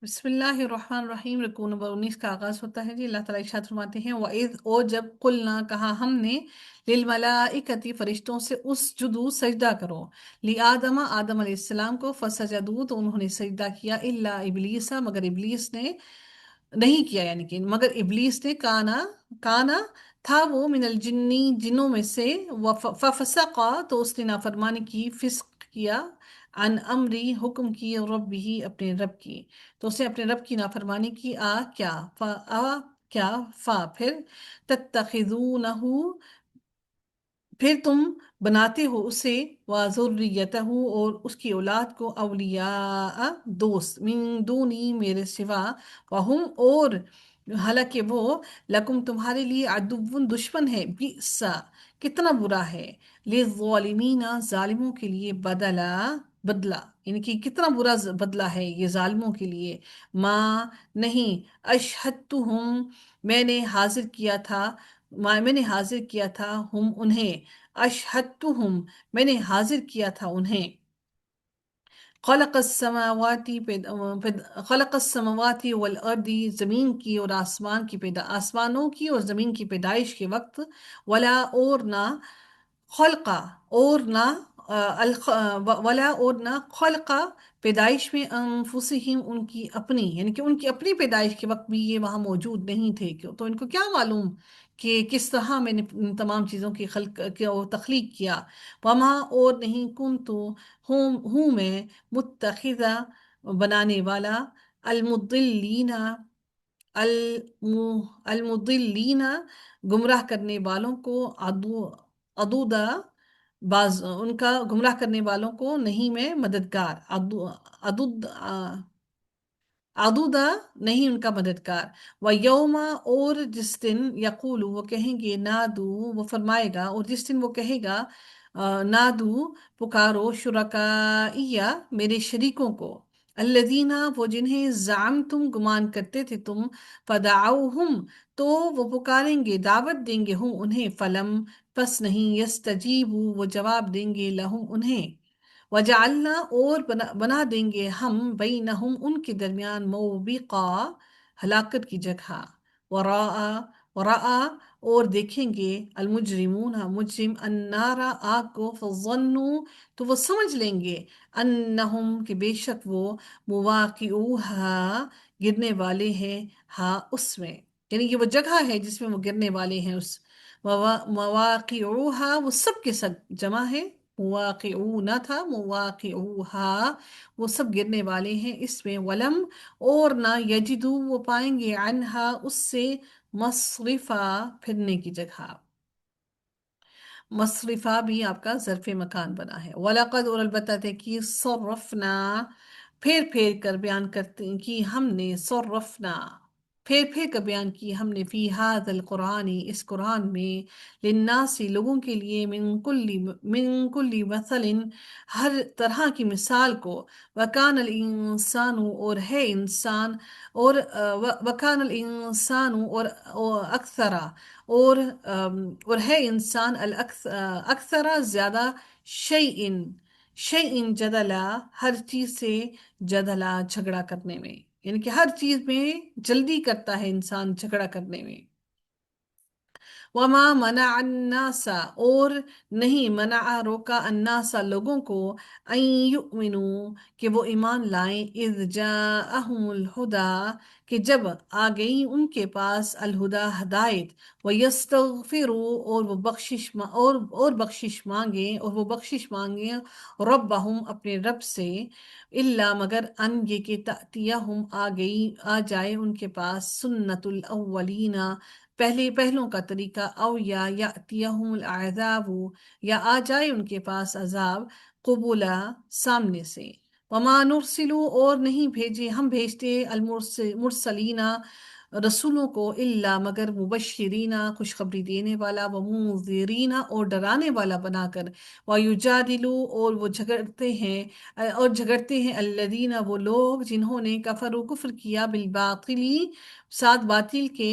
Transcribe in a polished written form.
بسم اللہ الرحمن الرحیم، رکوع نمبر 19 کا آغاز ہوتا ہے جی۔ اللہ تعالیٰ ارشاد فرماتے ہیں وَإِذْ، اور جب قلنا کہا ہم نے، للملائکتی فرشتوں سے، اسجدوا سجدہ کرو، آدم علیہ السلام کو، فسجدوا تو انہوں نے سجدہ کیا، الا ابلیس مگر ابلیس نے نہیں کیا، یعنی کہ مگر ابلیس نے، کانا تھا وہ، من الجنی جنوں میں سے، ففسقا تو اس نے نافرمانی کی، فسق کیا، عن امری حکم کی، رب ہی اپنے رب کی، تو اس نے اپنے رب کی نافرمانی کی، کیا پھر تتخذونہ پھر تم بناتے ہو اسے، وذریتہ اور اس کی اولاد کو، اولیاء دوست، من دونی میرے سوا، وہم اور حالانکہ وہ، لکم تمہارے لیے، عدو دشمن ہے، بئسا کتنا برا ہے، للظالمین ظالموں کے لیے، بدلہ یعنی کہ کتنا برا بدلہ ہے یہ ظالموں کے لیے، ماں نہیں، اشہدتہم میں نے حاضر کیا تھا ہم انہیں، اشہدتہم میں نے حاضر کیا تھا انہیں، خلق السماواتی خلق السماواتی والارض زمین کی اور آسمان کی آسمانوں کی اور زمین کی پیدائش کے وقت، ولا اور نہ، خلقہ اور نہ، ولا اور نہ، خلقہ پیدائش میں، انفسہم ان کی اپنی، یعنی کہ ان کی اپنی پیدائش کے وقت بھی یہ وہاں موجود نہیں تھے، تو ان کو کیا معلوم کہ کس طرح میں نے ان تمام چیزوں کی تخلیق کیا، وما اور نہیں، کنتو ہوں میں، متخذہ بنانے والا، المضلین المضلین گمراہ کرنے والوں کو، عدودا ان کا گمراہ کرنے والوں کو نہیں میں مددگار، عدود عدودہ نہیں ان کا مددگار، وَيَوْمَ اور جس دن، یقول وہ کہیں گے، نادو وہ فرمائے گا، اور جس دن وہ کہے گا، نادو پکارو، شرکائیہ میرے شریکوں کو، الذین وہ جنہیں، زعمتم گمان کرتے تھے تم، فدعوہم تو وہ پکاریں گے، دعوت دیں گے، ہم انہیں، فلم پس نہیں، یستجیبوا وہ جواب دیں گے، لہم انہیں، وجعلنا اور بنا دیں گے ہم، بینہم ان کے درمیان، موبقا ہلاکت کی جگہ، وراء اور دیکھیں گے، المجرمون مجرم، النار آگ کو، فظنوا تو وہ سمجھ لیں گے، انہم کہ بے شک وہ، مواقعوہا گرنے والے ہیں، ہاں اس میں، یعنی کہ وہ جگہ ہے جس میں وہ گرنے والے ہیں، اس مواقعوہا وہ سب کے سب جمع ہے، مواقعون تھا، مواقعوہا وہ سب گرنے والے ہیں اس میں، ولم اور نہ، یجدو وہ پائیں گے، عنہا اس سے، مصرفہ پھرنے کی جگہ، مصرفہ بھی آپ کا ظرف مکان بنا ہے، وَلَقَدْ اور البتہ کہ، صرفنا پھیر پھیر کر بیان کرتے ہیں کہ ہم نے، صرفنا پھیر پھیر کر بیان کی ہم نے، فی ھذا القرآن اس قرآن میں، للناس لوگوں کے لیے، من کل مثل ہر طرح کی مثال کو، وکان الانسان اور ہے انسان، اور وکان الانسان اور اکثرا اور ہے انسان، اکثر زیادہ، شیئن جدلا ہر چیز سے، جدلا جھگڑا کرنے میں، یعنی کہ ہر چیز میں جلدی کرتا ہے انسان جھگڑا کرنے میں، وما منع الناس اور نہیں منع روکا، الناس لوگوں کو، ان یؤمنوا کہ وہ ایمان لائیں، اذ جاءہم الہدی کہ جب آ گئی ان کے پاس، الہدا ہدایت، ویستغفروا اور بخشش مانگیں ربہم اپنے رب سے، الا مگر، ان یہ کہ، تأتیہم آ جائے ان کے پاس، سنت الاولین پہلوں کا طریقہ، او یا یأتیہم العذاب یا آ جائے ان کے پاس عذاب، قبولا سامنے سے، وما نرسلو اور نہیں بھیجے ہم بھیجتے، المرسلین رسولوں کو، الا مگر، مبشرین خوشخبری دینے والا، ومنذرین اور ڈرانے والا بنا کر، ویجادلو اور وہ جھگڑتے ہیں الذین وہ لوگ جنہوں نے، کفروا کفر کیا، بالباطل ساتھ باطل کے،